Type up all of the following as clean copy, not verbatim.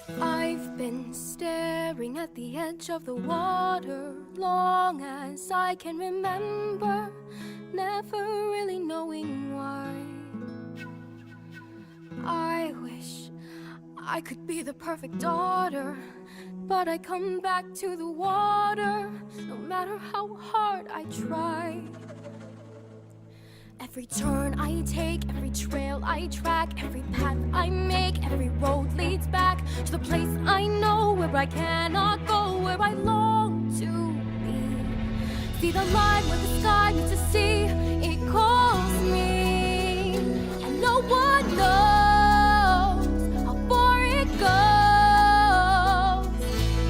I've been staring at the edge of the water long as I can remember, never really knowing why. I wish I could be the perfect daughter, but I come back to the water no matter how hard I try. Every turn I take, every trail I track, every path I make, every road leads back to the place I know where I cannot go, where I long to be. See the line where the sky meets the sea, it calls me, and no one knows how far it goes.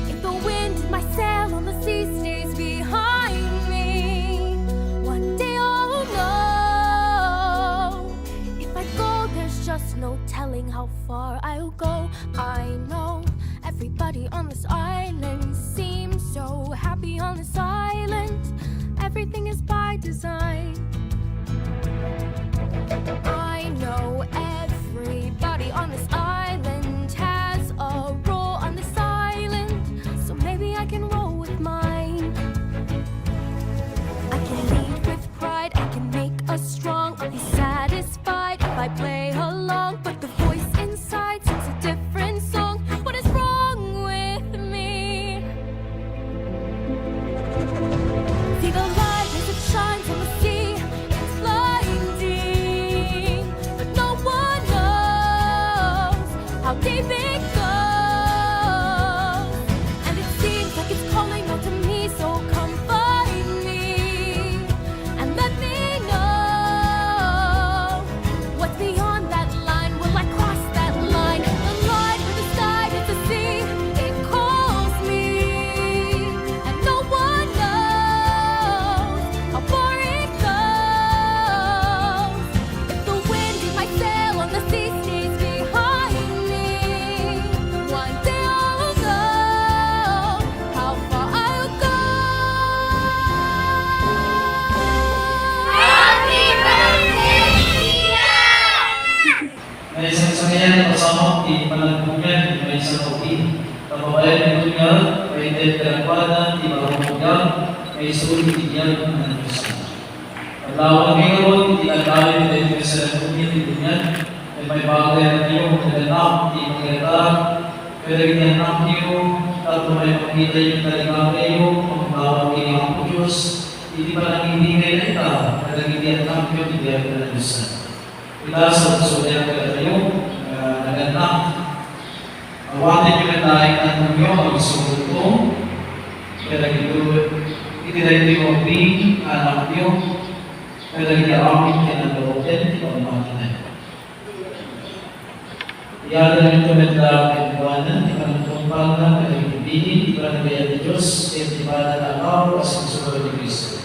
If the wind in my sail on the sea stays behind me, one day I'll know. If I go, there's just no telling how far I'll go. I know everybody on this island seems so happy on this island. Everything is by design. I know everybody on this island has a role on this island, so maybe I can roll with mine. I can lead with pride, I can make us strong. I'll be satisfied if I play along, but the voice inside sings a different song. What is wrong with me? See the light as it shines on the sea, it's blinding, but no one knows how deep it goes. And it seems like it's calling out to me, so come find me and let me know what's beyond that line. Will I cross that line? The line where the sky meets the sea, it calls me, and no one knows how far it goes. If the wind in my sail on the sea stays behind me, one day I'll know how far I'll go. Happy birthday, May isang sangyan kasama di panagpunyan, may isang kauti. Kababayan ng tunyan, may deterpanan, di marumugyan, may sulit diyan ng Diyos. Paglawan ngayon, di nagdali ng Diyos sa tunyan di tunyan, may bagay na niyo, maganak, di magagalang, pero ginanak niyo, tapos may makita yung talagang kayo, paglawan kayo ang Diyos, hindi pa nangibigay na ita, nagigyan ng Diyos, di ako ng Diyos. Ila sa susunod ka tayo, naganak. Awatin nyo na tayo at ninyo ang susunod ko. Kaya ito, itinay mo ang anak nyo. Kaya nag-iaamit ka ng lootin, ipamahal na. Iyala nito na tayo iwanan, ipanagpumpal na, kaya ibigin, ipanagaya ni Diyos, ipanagaya na ako, as ang susunod ni Cristo.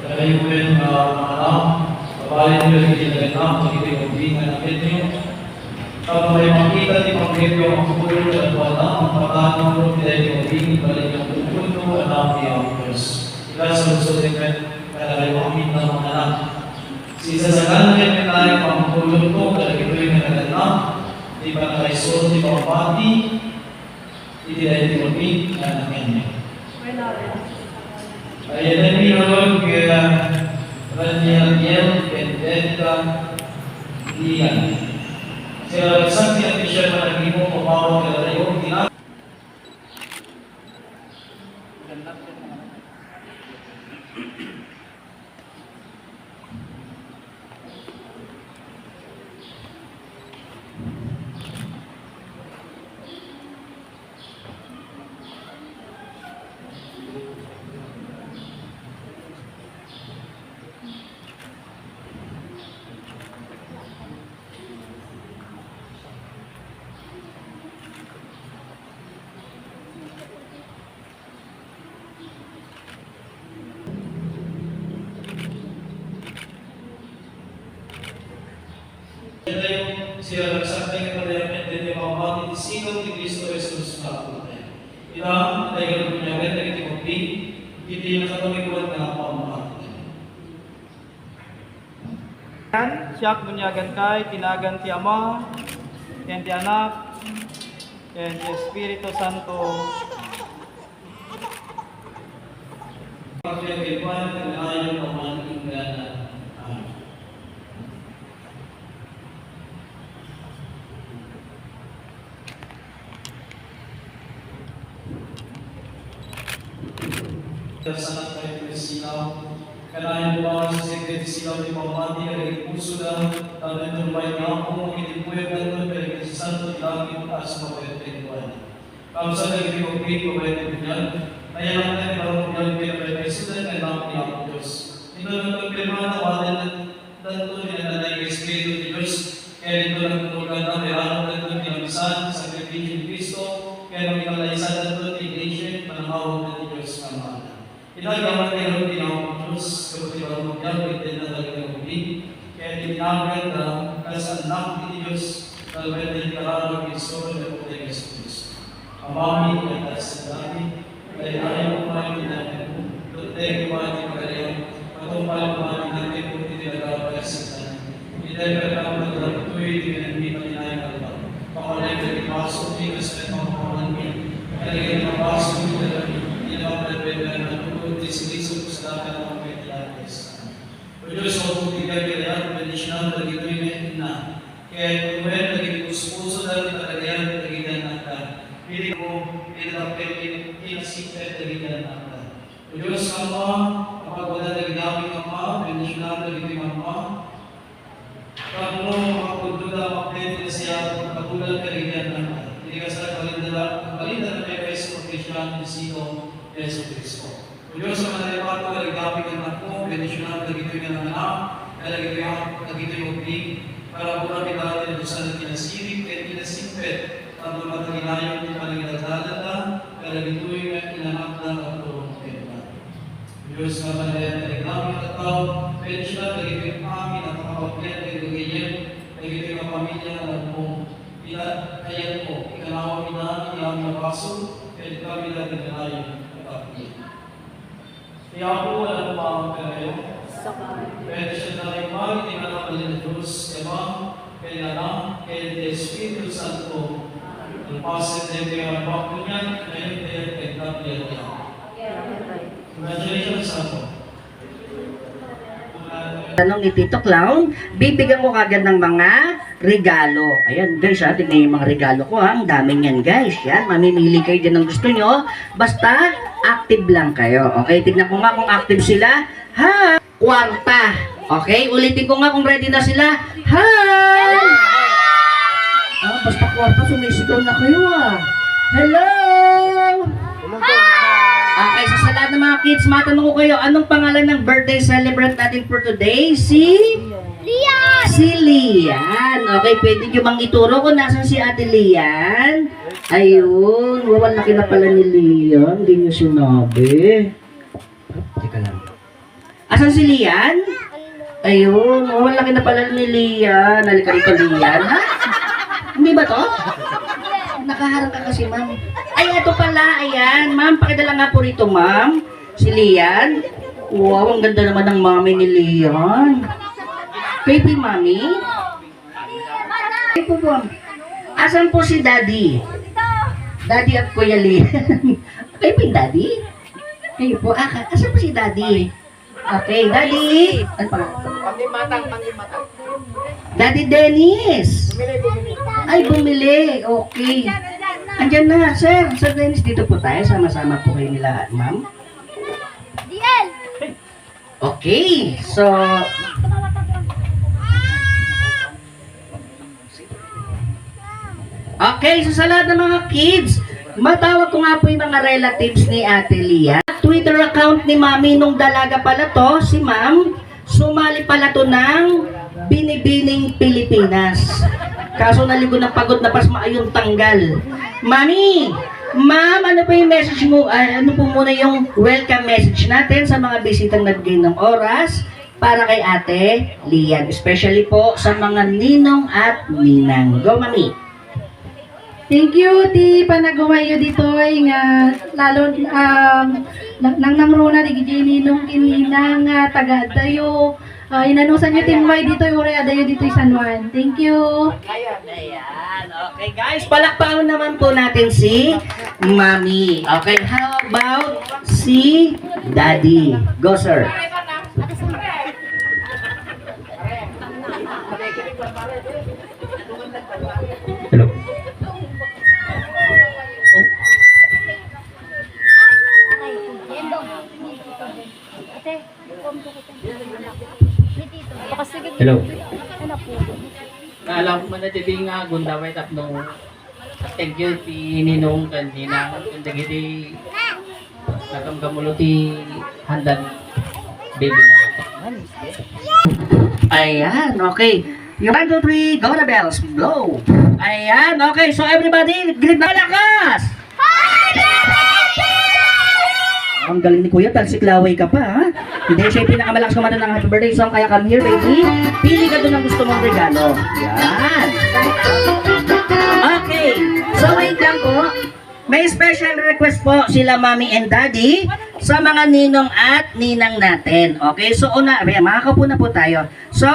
Kaya yung mga anak, babae nyo rin kinaganak, magiging namin nyo. Kapag may makita di pag-review ang kukulo at wala, ang patano nyo, pinay nyo magiging balik ang kukulo, anak niya ang Diyos. Ila sa lusutin ka, kaya kayo amin ng mga anak. Sisasagan namin tayo pang kulo ko, kaya ito yung naganak, di ba na kayo suot, di ba pati, hindi tayo di magiging anak niya. Ayan na minulog, kaya Raniel Vendetta Lian. Sila isang siya na naging mo pumawag ka tayo, Ito yung siya nagsabing parehamente ni Mama ni Sino ni Cristo Jesus na ako tayo. Ilang tayo niya rin na itimugbi, hindi nakatumikulat na pamahat tayo. Siyak bunyagan kay tinagan ti Ama, ken ti Anak, ken ti Espiritu Santo. Pagkakaiban, kanayon pamangingganan. Amen. Sangat kayo silaw, kanayon ba sa sekret silaw ni pamati kay puso na tanan ng bayan na ako kinipuyo ng kay santo langit as mapaytuan. Kamsa na gid ko ko bayan niya. Kaya lang tayo parang pinag-pinag kay sudan kay namin ni Apo Diyos. Ito na pagpirma na watin ng tunay na nanay Espiritu ni Diyos. Kaya dito lang tulungan na mayroon ng tunay na bisan sa Kristo ni Cristo. Kaya nang ikalaisan ng tunay iglesia, panahawag na ni Diyos ng mahal. Inagawa tayo ng tinawag ng Diyos, kapag ikaw magyal, pwede na talaga ng ubi. Kaya tinawagan na kasi anak ni Diyos, na pwede kararang Kristo na pwede ng Kristo. Amami at sa dati, kaya ayaw kumain natin po. Tutay kumain pagkaliyan. Patumpal kumain natin po. Hindi nagkabay sa sana. Hindi nagkabay na tuloy. Hindi paninay ka ba? Pakalay ka ipasok. Hindi ka sa pangkawalan mo. Kaya ka ipasok. Hindi na pwede na tutulog. Silisog sa dati ng mga kailangan. O Diyos, ako po tigay kaya. Bendisyon na lagi tuloy na. Kaya kung meron lagi puso dati talaga yan. Lagi na ka. Pili ko, inasipet lagi na natin. O Diyos, Ama, kapag wala lagi namin Ama, bendisyon namin lagi ng Ama, kapag mo makapagduda, makapagduda siya, kapatulan ka lagi na natin. Hindi ka sa kalinda na may Yesu Kristiyan, Sino, Yesu Kristo. O Diyos, sa mga nalipato, lagi namin ng ako, bendisyon namin lagi ng anak, lagi ng ubing, para mula pinagawin ng Diyos na kinasirig, kaya kinasipet, at mataginayon ng panagdadalan na, kaya gituloy na inanak na at tulong kaya. Diyos na malayan na reklamo at tao, pwede siya nagiging amin at makapagyan, nagiging nagiging ang pamilya na nagpong pinakayan po, ikanawang ina, iyang nabaso, pwede kami na pinanayon at kapit. Kaya po, alam mo ang kayo, pwede siya na rin mag, ikanawang ng Diyos, kaya kaya na, kaya Espiritu Santo, ang pasit na yung baklo niya, ngayon kaya kay Gabriel niya. Congratulations, Santo. Tanong ni Tito Clown, bibigyan ko kagad ng mga regalo. Ayan guys ha, tignan yung mga regalo ko ha. Ang dami niyan guys. Yan, mamimili kayo din ng gusto nyo. Basta, active lang kayo. Okay, tignan ko nga kung active sila. Ha! Kwarta. Okay, ulitin ko nga kung ready na sila. Hi! Basta kwarta, sumisigaw na kayo ah. Hello! Okay, sa lahat ng mga kids, matanong ko kayo, anong pangalan ng birthday celebrant natin for today? Si Lian. Okay, pwede nyo bang ituro kung nasan si Ate Lian? Ayun, laki na pala ni Lian. Hindi nyo sinabi. Teka lang. Asan si Lian? Ayun, laki na pala ni Lian. Halika rito, Lian. Ha? Hindi ba to? Nakaharap ka kasi, ma'am. Ay, ito pala. Ayan, ma'am. Pakidala nga po rito, ma'am. Si Lian. Wow, ang ganda naman ng mami ni Lian. Baby, mami? Ay po po. Asan po si Daddy? Daddy at Kuya Lian. Kayo po yung Daddy? Kayo po. Asan po si Daddy? Okay, Daddy. Ano pa? Pangimatang. Daddy Dennis. Ay, bumili. Okay. Andyan na, sir. Sir Dennis, dito po tayo. Sama-sama po kayo nila, ma'am. Okay. So, okay. So, sa lahat ng mga kids, matawag ko nga po yung mga relatives ni Ate Lia. Twitter account ni Mami nung dalaga pala to, si Ma'am. Sumali pala to ng Binibining Pilipinas. Kaso naligo ng pagod na pas maayong tanggal. Mami, Ma'am, ano pa yung message mo? Ano po muna yung welcome message natin sa mga bisitang nagbigay ng oras para kay Ate Lian. Especially po sa mga ninong at ninang. Go, Mami. Thank you, ti panagawayo dito nga lalo nang namrona di gidi ninong kininang taga dayo Inanusan nyo Team Y dito yung Ore Adayo dito yung San Juan. Thank you. Ayan. Okay, guys. Palakpakan naman po natin si Mami. Okay, how about si Daddy? Go, sir. Hello. Hello. Alam ko man na jadi nga gundaway tapno thank you ti ninong kanina kundi di nagamgamulo ti handan baby. Ayan, okay. Yung 1, 2, 3, go na bells, blow. Ayan, okay. So everybody, greet na lakas! Ang galing ni Kuya, talsiklaway ka pa, ha? Hindi siya yung pinakamalakas kumanta ng happy birthday song, kaya come here, baby. Pili ka doon ang gusto mong regalo. Yan. Okay. So wait lang po. May special request po sila Mommy and Daddy sa mga ninong at ninang natin. Okay? So makakaupo na po tayo. So,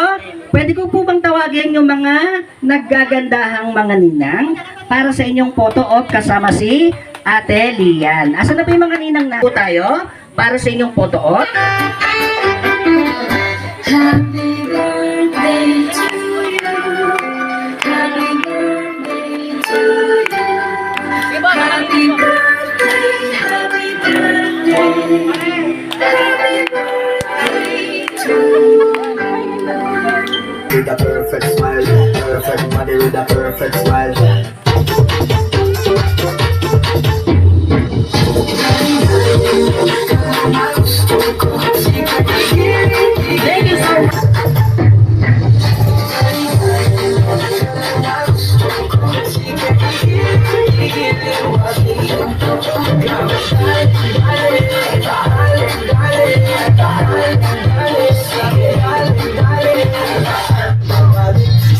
pwede ko po bang tawagin yung mga naggagandahang mga ninang para sa inyong photo op kasama si Ate Lian. Asan na po yung mga ninang na po tayo para sa inyong photo op? Happy birthday to you. Happy birthday to you. Happy birthday, happy birthday. Happy birthday to you. With a perfect smile, perfect body with a perfect smile. Thank you so much.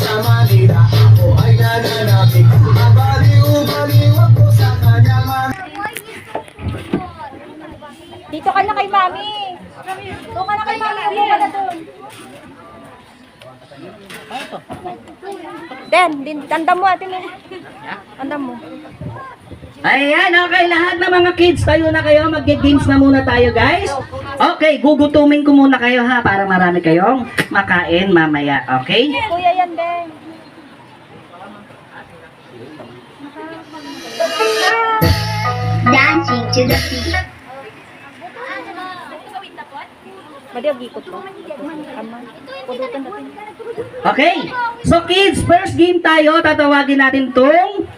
Sa Manila, ako ay nananapik. Mabaliw-baliw ako sa kanya. Dito ka na kay Mami. Doon ka na kay Mami. Upo ka na doon. Tanda mo atin mo. Tanda mo. Ayan, okay, lahat ng mga kids, tayo na kayo, mag-games na muna tayo, guys. Okay, gugutumin ko muna kayo, ha, para marami kayong makain mamaya, okay? Kuya yan, Ben. Dancing to the beat. Madiog ikot mo. Ama. Pudutan natin. Okay, so kids, first game tayo, tatawagin natin tong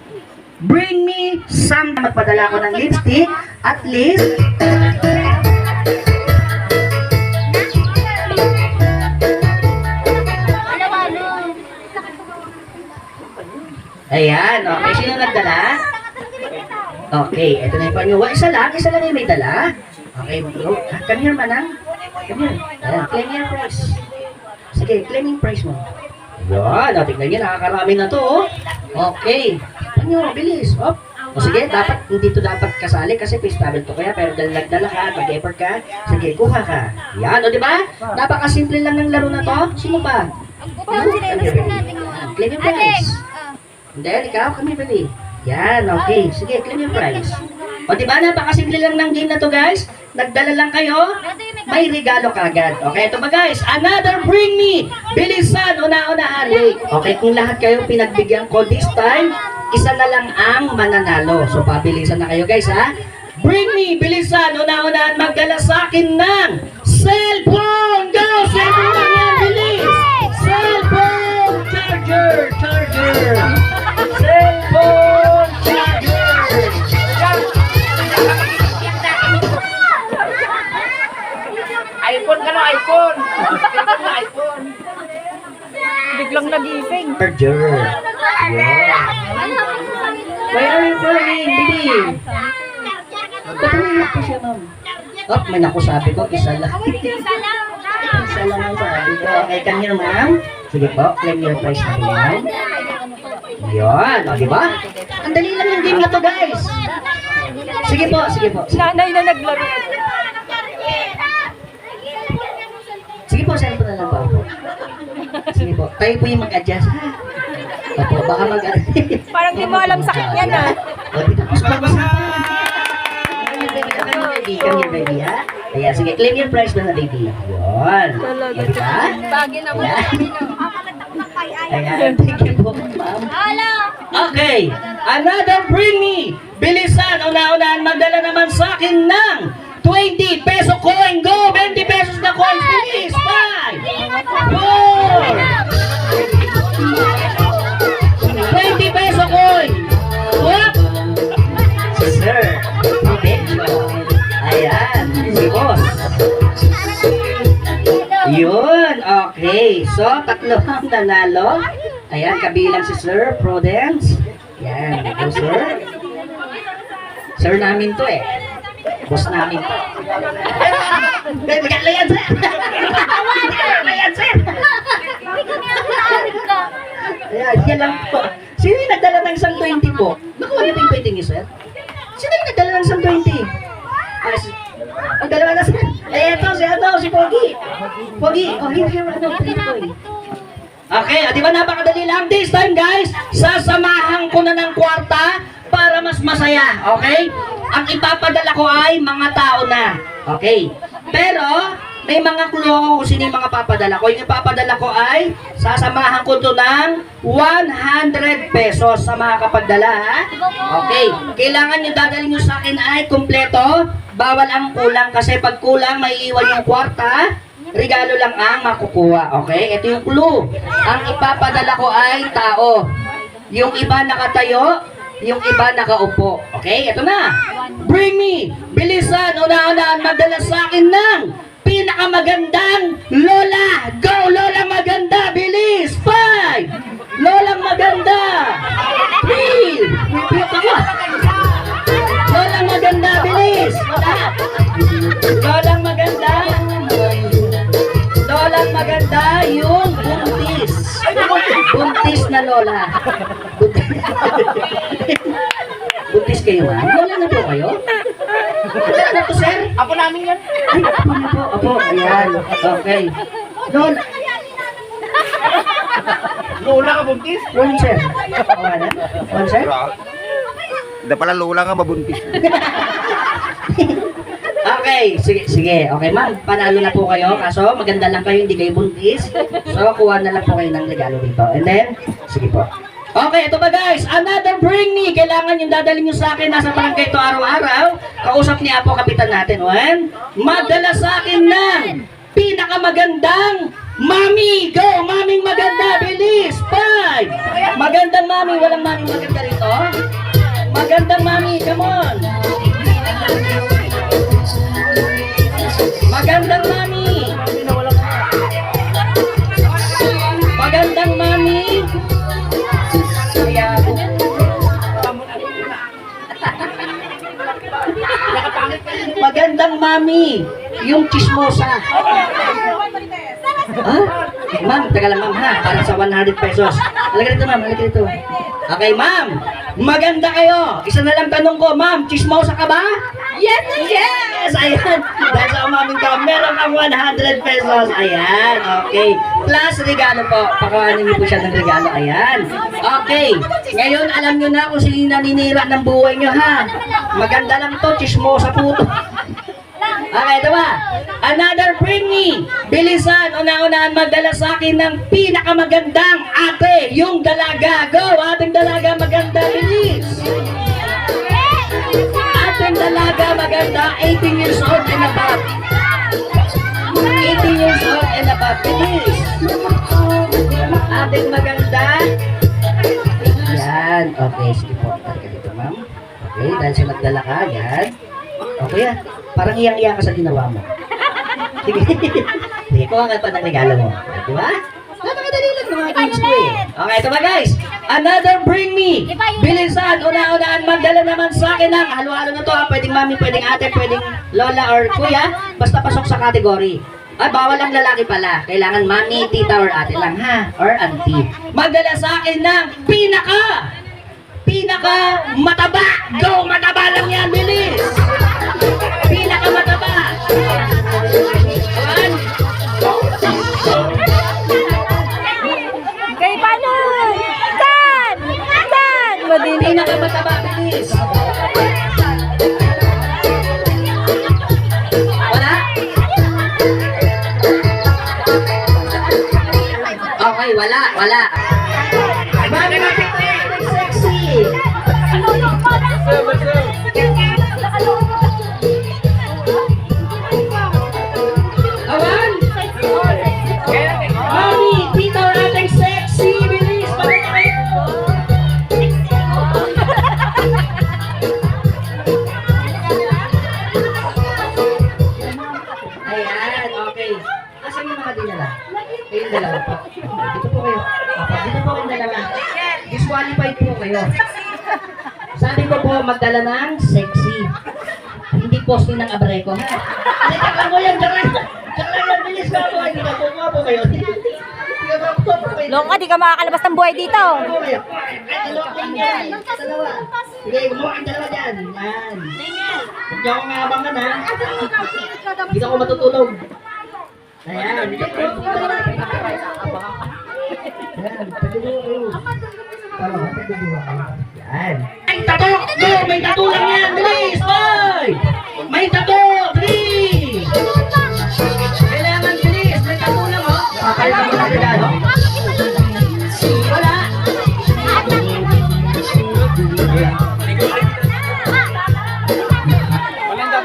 Bring Me Some. Magpadala ko ng lipstick, at least. Ayan, okay, sino nagdala? Okay, eto na yung panyo. Isa lang yung may dala. Okay, bro. Come here, manang. Come here. Ayan, claim your prize. Sige, claim yung prize mo. Ayan, tignan niyo, nakakarami na to, oh. Okay. Panyo, bilis. Op. O sige, hindi to dapat kasali kasi festival to kaya, pero dahil nagdala ka, mag-effort ka, sige, kuha ka. Yan, o diba? Napakasimple lang ng laro na to. Sino ba? Claim your prize. And then, ikaw, kami bali. Yan, okay. Sige, claim your prize. O diba, napakasimple lang ng game na to, guys. Nagdala lang kayo, may regalo kagad. Okay, ito ba guys? Another Bring Me! Bilisan, una-unahan. Wait, okay, kung lahat kayo pinagbigyan ko this time, isa na lang ang mananalo. So, pabilisan na kayo guys, ha? Bring Me! Bilisan, una-unahan, magdala sa akin ng cellphone! Go! Cellphone lang yan, bilis! Cellphone! Charger! Cellphone! Charger! iPhone ka na, iPhone. iPhone. Biglang nag-ising. Charger! Yeah! Why are you playing, baby? Patuloy ko siya, ma'am. Oh, may nakusabi ko, isa lang. Isa lang ang sabi ko. Okay, come here, ma'am. Sige po, claim your prize na yan. Yun, o, diba? Ang dali lang yung game na to, guys. Sige po, sige po. Nanay na naglaro. Sige po, send ko na lang po. Sige po, tayo po yung mag-adjust, ha? Opo, baka Parang di mo alam sakit yan, ah. O, dito po sa pag-usapan. Come here, baby, ha? Ayan, sige, claim your prize na baby. Yun. O, diba? Bagay naman. Ayan, thank you po, ma'am. Hala! Okay, another bring me. Bilisan, una-unahan, magdala naman sa akin ng 20 peso coin. Go, 20 pesos na coin. Bilis, 5, 4, 20 peso coin. What? Sir, medyo. Ayan, si boss. Yun, okay. So, tatlo ang nanalo. Ayan, kabilang si Sir Prudence. Yan, ito sir. Sir namin to eh. Boss namin to. Regalo yan, sir. Regalo yan, sir. Ayan, yan lang po. Sino yung nagdala ng isang 20 po? Nakuha niyo po yung 20 niyo, sir? Sino yung nagdala ng isang 20? Ang dalawa na sir. Eh, ito, si Pogi. Pogi, oh, hindi yung ano, okay, di ba napakadali lang? This time, guys, sasamahan ko na ng kwarta para mas masaya, okay? Ang ipapadala ko ay mga tao na, okay? Pero, may mga clue ako kung sino yung mga papadala ko. Yung ipapadala ko ay, sasamahan ko to ng 100 pesos sa mga kapagdala, ha? Okay, kailangan nyo dadalhin nyo sa akin ay kumpleto. Bawal ang kulang kasi pag kulang, may iwan yung kwarta. Regalo lang ang makukuha, okay? Ito yung clue. Ang ipapadala ko ay tao. Yung iba nakatayo, yung iba nakaupo. Okay, ito na. Bring me. Bilisan, una-unahan, magdala sa akin ng pinakamagandang Lola. Go, Lola maganda. Bilis. 5. Lola maganda. 3. Lola maganda. Bilis. Lola maganda. Lolang maganda yung buntis. Buntis na lola. Buntis kayo, ha? Lola na po kayo? Lola na po, sir? Apo namin yan. Ay, apo na po. Apo, ayan. Okay. Lola. Lola ka buntis. One, sir. One, sir? Hindi pala lula nga mabuntis. Okay, sige. Okay, ma'am. Panalo na po kayo. Kaso, maganda lang kayo, hindi kayo buntis. So, kuha na lang po kayo ng regalo dito. And then, sige po. Okay, ito ba guys? Another bring me. Kailangan yung dadalhin nyo sa akin. Nasa barangay ito araw-araw. Kausap ni Apo, kapitan natin. One, madala sa akin ng pinakamagandang mami. Go, maming maganda. Bilis. 5. Magandang mami. Walang maming maganda rito. Magandang mami. Come on. Magandang mami. Magandang mami. Ayan. Magandang mami. Yung chismosa. Ma'am, teka lang ma'am ha. Para sa 100 pesos. Halika dito ma'am, halika dito. Okay ma'am. Maganda kayo. Isa na lang tanong ko, ma'am. Chismosa ka ba? Yes! Yes! Ayan. Dahil sa umaming ka, meron kang 100 pesos. Ayan. Okay. Plus regalo po. Pakawanin niyo po siya ng regalo. Ayan. Okay. Ngayon, alam niyo na kung sino yung naninira ng buhay niyo ha. Maganda lang to. Chismosa po to. Okay, ito ba? Another bring me. Bilisan, una-unahan magdala sa akin ng pinakamagandang ate, yung dalaga. Go, ating dalaga maganda, bilis. Ating dalaga maganda, 18 years old and above. 18 years old and above, bilis. Ating maganda. Yan, okay, sige po. Tarika dito, ma'am. Okay, dahil sa nagdala ka, yan. Okay, parang iyang-iya ka sa ginawa mo. Sige. Sige, kuha ka pa ng regalo mo. Di ba? Napakadali lang ng mga games ko eh. Okay, ito ba guys? Another bring me. Bilisan, una-unahan, magdala naman sa akin ng halo-halo na to ha. Pwedeng mami, pwedeng ate, pwedeng lola or kuya. Basta pasok sa category. Ay, bawal ang lalaki pala. Kailangan mami, tita or ate lang ha. Or auntie. Magdala sa akin ng pinaka mataba. Go, mataba lang yan, bilis. Pinaka mataba. One. Pinakamataba, bilis. Wala? Okay, wala. Mami, sexy. Awan? Mami, tita or ating sexy. Bilis, bakit kayo? Ayan, okay. Asan yung mga dinala? Kayong dalawa po. Dito po kayo. Opo, dito po kayong dalawa. Disqualified po kayo. Sabi ko po, magdala ng sexy. Hindi posting ng abreko, ha? Hindi, kakang ko yan, kakang yan, bilis ka po. Hindi ka po kayo. Long ka, di ka makakalabas ng buhay dito. Dalawa. Sige, gumawa ang dalawa dyan. Yan. Hindi ako nga abangan, ha? Hindi ako matutulog. Ayan. Ayan, pagduduwa. Tama, pagduduwa. Yan. May tato! Go! May tato lang yan! Bilis! Boy! May tato! Bilis! Kailangan bilis! May tato lang, oh! Papalit ako na sila, no?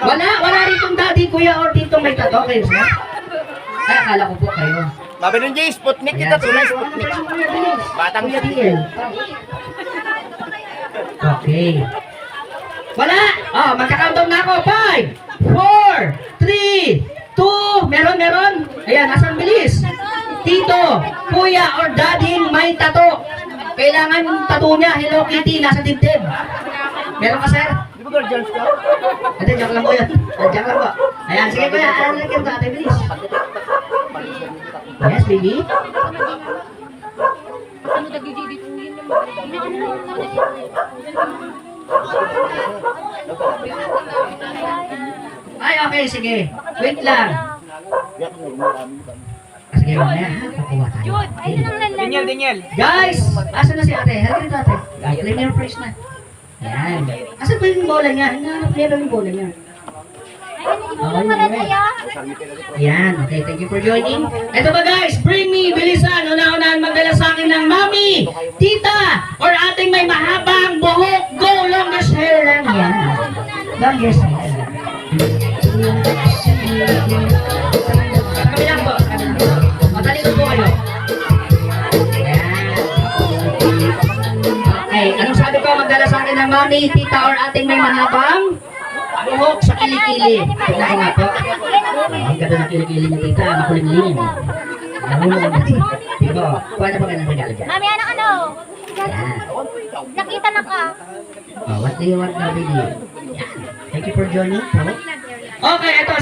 Wala! Wala ritong daddy, kuya, or ditong may tato kayo, sir? Ay, akala ko po kayo. Babi nun, Jay, Sputnik kita, tunay Sputnik. Batang Sputnik. Okay. Wala! Oh, magka-countdown na ako. 5, 4, 3, 2, meron. Ayan, nasan bilis? Tito, kuya, or daddy may tato. Kailangan tato niya, Hello Kitty, nasa dibdib. Meron ka, sir? Di ba guardians ka? Ate, joke lang po yan. Joke lang po. Ayan, sige kuya, lagyan ko ate, bilis. Yes, baby. Ay, okay, sige. Wait lang. Sige, mamaya ha. Kukuha tayo. Daniel. Guys, asan na si ate? Halika dito ate. Clean your face na. Yan. Asan ba yung bola niya? Hinahanap niya lang yung bola niya. Yan, okay, thank you for joining. Ito ba guys, bring me, bilisan, una-unahan magdala sa akin ng mami, tita, or ating may mahabang buhok, go, longest hair lang yan. Longest hair. Kami lang po. Matalino po kayo. Yan. Okay, anong sabi ko, magdala sa akin ng mami, tita, or ating may mahabang buhok sa kilikili. Tingnan ko nga po. Ang ganda ng kilikili ni tita, makuling-lingin. Nahulog ang diba? Kuha na ba ka ng regalo dyan? Mami, anak ano? Yan. Nakita na ka. Oh, what do you want na video? Yan. Thank you for joining po. Okay, ito.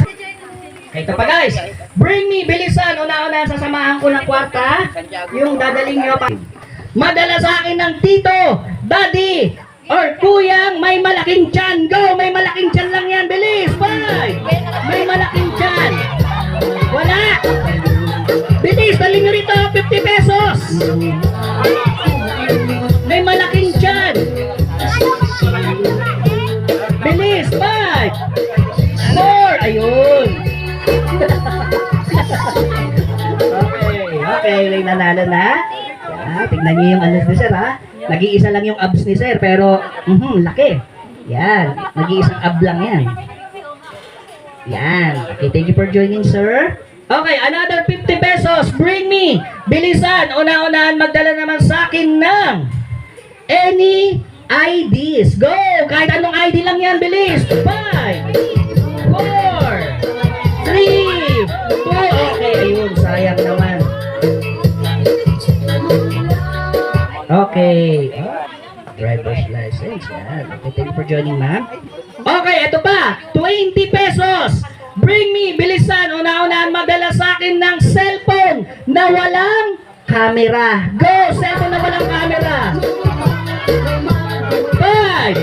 Ito pa guys. Bring me, bilisan. Una-una, sasamahan ko ng kwarta. Yung dadaling nyo pa. Madala sa akin ng tito, daddy, or kuyang may malaking tiyan. Go! May malaking tiyan lang yan. Bilis! Bye! May malaking tiyan. Wala! Bilis! Dali nyo rito. 50 pesos. May malaking tiyan. Bilis! Bye! 4! Ayun! Okay. May nanalo na. Tignan niyo yung alas ni sir, ha? Nag-iisa lang yung abs ni sir, pero laki. Yan, nag-iisang ab lang yan. Yan. Okay, thank you for joining, sir. Okay, another 50 pesos. Bring me. Bilisan. Una-unahan magdala naman sa akin ng any IDs. Go! Kahit anong ID lang yan, bilis. 5, 4, 3, 2. Okay, ayun. Sayang naman. Okay. Driver's license. Yan. Okay, thank you for joining, ma'am. Okay, ito pa. 20 pesos. Bring me, bilisan. Una-unahan madala sa akin ng cellphone na walang camera. Go! Cellphone na walang camera. 5,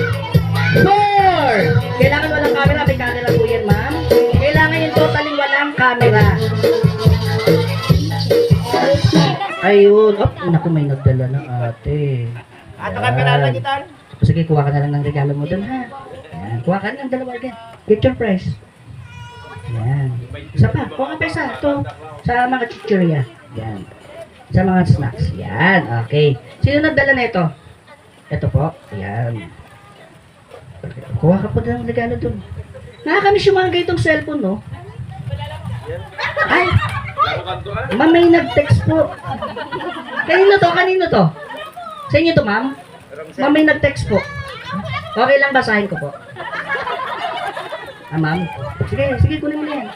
4. Kailangan walang camera. May camera po yan, ma'am. Kailangan yung totally walang camera. Ayun. Oh, naku, may nagdala ng ate. Ato ka pinala kita. O sige, kuha ka na lang ng regalo mo doon, ha? Yan, kuha ka ng dalawa again. Get your prize. Yan. Isa pa, kuha ka pa isa. Ito, sa mga chichirya. Yan. Sa mga snacks. Yan, okay. Sino nagdala na ito? Ito po. Yan. Kuha ka po ng regalo doon. Nakakamiss yung mga ganitong cellphone, no? Ay! Ma'am, may nag-text po. Kanino to? Kanino to? Sa inyo to, ma'am? Ma'am, may nag-text po. Okay lang, basahin ko po. Ah, ma'am? Sige, kunin mo na yan.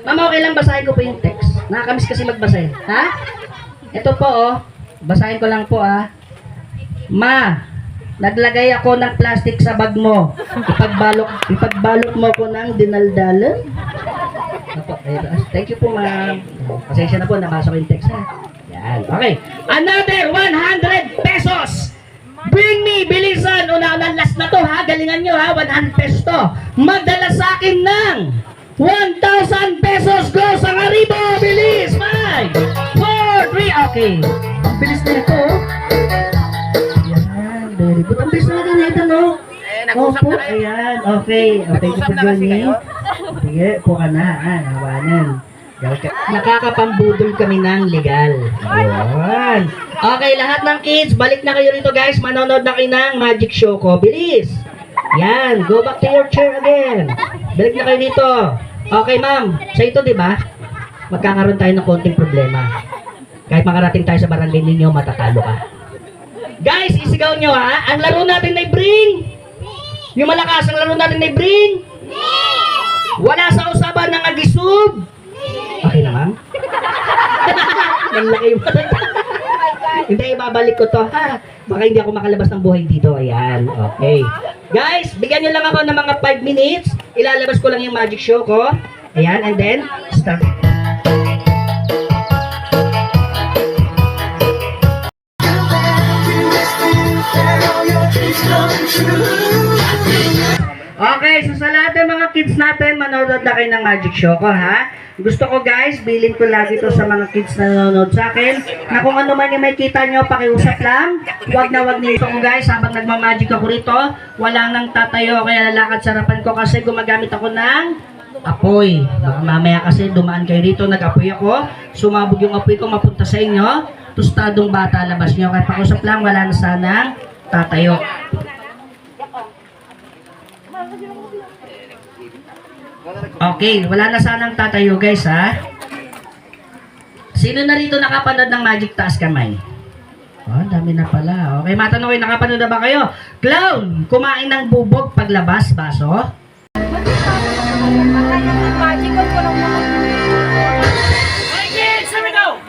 Ma'am, okay lang, basahin ko po yung text. Nakakamiss kasi magbasa eh. Ha? Ito po, oh. Basahin ko lang po, ah. Ma, naglagay ako ng plastic sa bag mo. Ipagbalot mo ko ng dinaldalan. Opo, thank you po, ma'am. Pasensya na po, nabasa ko yung text, ha. Yan, okay. Another 100 pesos! Bring me, bilisan! Una-unang last na to, ha? Galingan nyo, ha? 100 pesos to. Magdala sa akin ng 1,000 pesos. Go sa Karibo! Bilis! 5, 4, 3, okay. Ang bilis na ito, oh. Yan, very good. Ang bilis na ito, no? Opo, ayan, okay. Thank you for joining. Sige, po ka na, nawanan. Nakakapambudol kami ng legal. Ayan. Okay, lahat ng kids, balik na kayo rito guys. Manonood na kayo ng magic show ko. Bilis. Yan, go back to your chair again. Balik na kayo dito. Okay, ma'am. Sa ito, di ba? Magkakaroon tayo ng konting problema. Kahit makarating tayo sa barangay ninyo, matatalo ka. Guys, isigaw nyo, ha? Ang laro natin ay bring. Yung malakas, ang laro natin ay bring. Wala sa usapan ng agisub. Okay na, ma'am? Nanlaki yung hindi, ibabalik ko to, ha? Baka hindi ako makalabas ng buhay dito. Ayan, okay. Guys, bigyan nyo lang ako ng mga 5 minutes. Ilalabas ko lang yung magic show ko. Ayan, and then, start. Okay, so sa lahat ng mga kids natin, manonood na kayo ng magic show ko, ha? Gusto ko guys, bilin ko lagi to sa mga kids na nanonood sa akin, na kung ano man yung may kita nyo, pakiusap lang. Huwag na huwag nito ko guys, habang nagmamagic ako rito, wala nang tatayo, kaya lalakad sa harapan ko kasi gumagamit ako ng apoy. Baka mamaya kasi dumaan kayo rito, nag-apoy ako, sumabog yung apoy ko, mapunta sa inyo, tostadong bata labas nyo. Kaya pakiusap lang, wala na sanang tatayo. Okay, wala na sanang tatayo guys, ha? Sino na rito nakapanood ng magic taas kamay? Oh, dami na pala. Okay, matanong kayo, nakapanood na ba kayo? Clown, kumain ng bubog paglabas, baso? Magical ko lang mga. Here we go!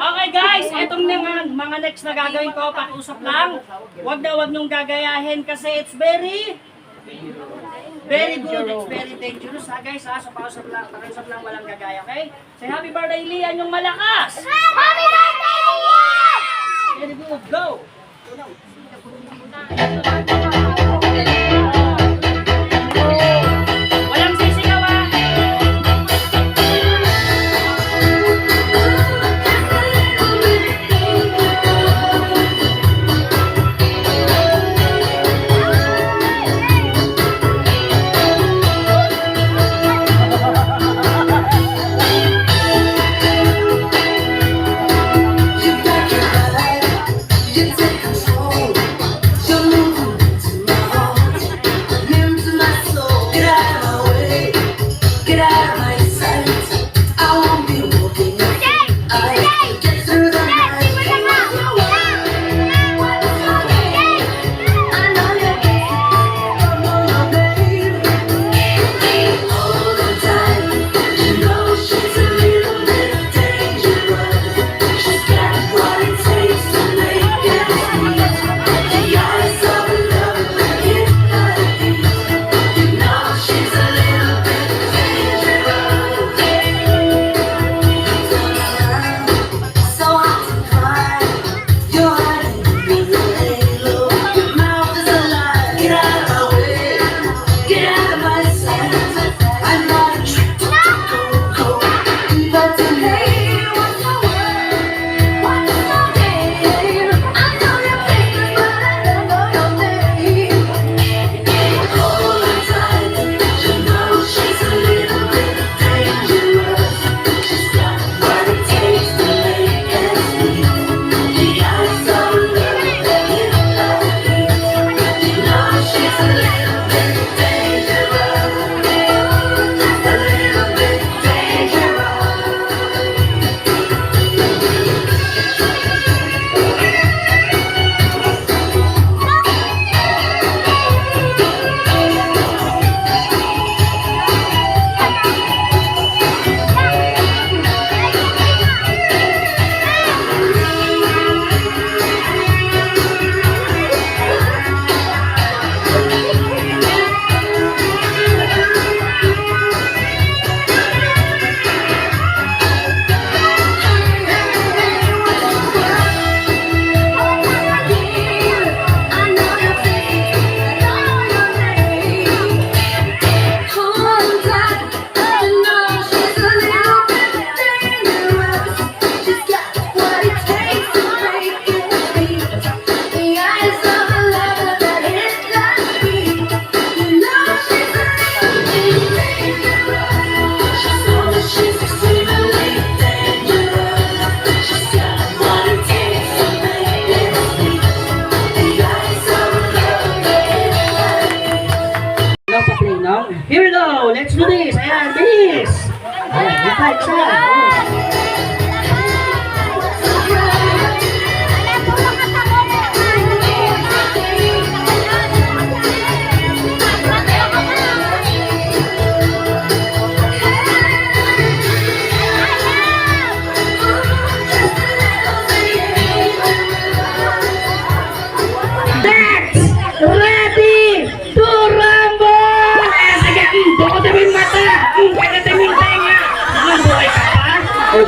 Okay guys, etong mga next na gagawin ko, pakiusap lang. Wag niyong gagayahin kasi it's very good, it's very dangerous ha guys ha. So pakiusap lang walang gagaya, okay? Say happy birthday Lian yung malakas! Happy birthday, Lian! Very good, go! Walang sisigaw ha! Here we go! Let's do this! Ayan, bilis! Ayan, invite siya!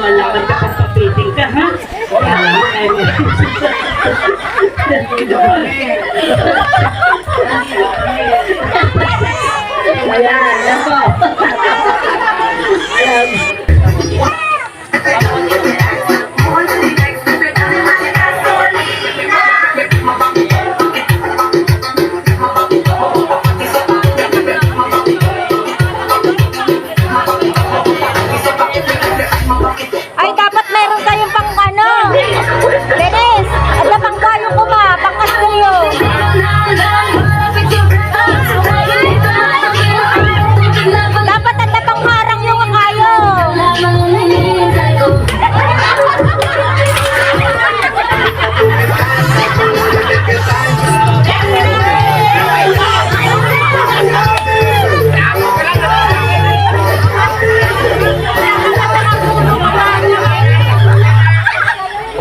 wala ka papapiting ka, ha? Alam mo, ayan, yan po. Ayan. Ay, dapat meron kayong pang ano. Dennis, ada pang gayong kuma, pang kastilyo. Dapat ada pang harang yung kayo.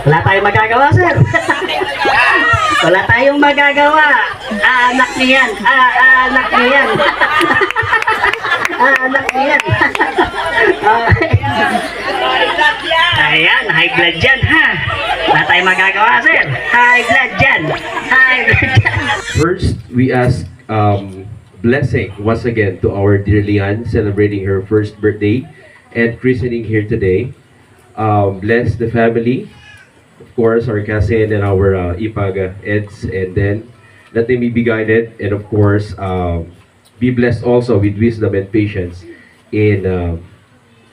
Wala tayong magagawa, sir. Wala tayong magagawa. Anak niyan. Anak niyan. Anak niyan. Ayan, high blood dyan, ha? Wala tayong magagawa, sir. High blood dyan. High blood dyan. First, we ask blessing once again to our dear Lian celebrating her first birthday and christening here today. Bless the family, of course, our cousin and our Ipag Eds, and then let them be guided, and of course, be blessed also with wisdom and patience in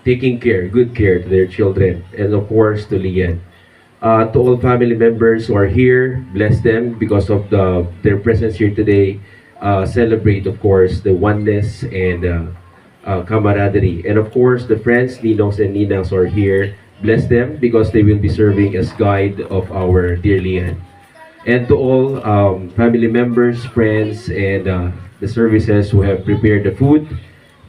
taking good care to their children, and of course to Lian. To all family members who are here, bless them because of their presence here today. Celebrate, of course, the oneness and camaraderie. And of course, the friends, Ninongs and Ninangs who are here, bless them because they will be serving as guide of our dear Lian. And to all family members, friends, and the services who have prepared the food,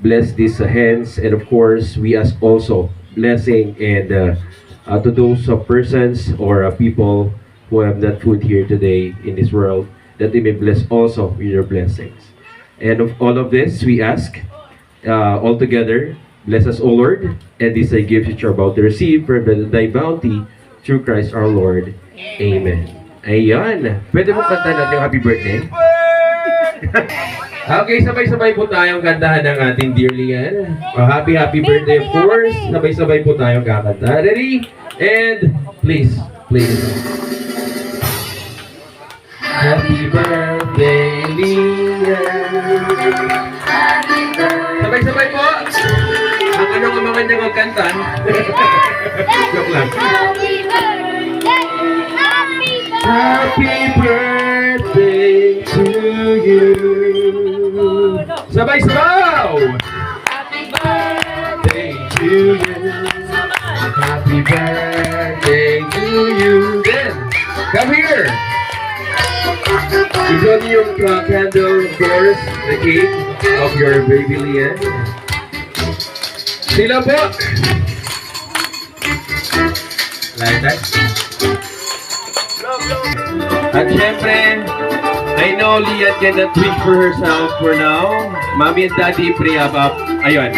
bless these hands. And of course, we ask also blessing and to those persons or people who have not food here today in this world, that they may bless also with your blessings. And of all of this, we ask all together, bless us, O Lord, and these are gifts which are about to receive from thy bounty through Christ our Lord. Amen. Ayan. Pwede mo kanta natin yung happy birthday? Okay, sabay-sabay po tayong kantahan ng ating dear Lian. Happy birthday, of course. Sabay-sabay po tayong kakanta. Ready? And please. Happy birthday, Lian. Sabay-sabay po. Ang anong ang mga niyang magkanta? Joke lang. Happy birthday to you. Sabay-sabaw! Happy birthday to you. Happy birthday to you. Then, come here. Ikaw yung candle, of course, the cake of your baby Lian. Sila po! Like that. At syempre, I know Lian cannot speak for herself for now. Mommy and Daddy, pray up. Ayun.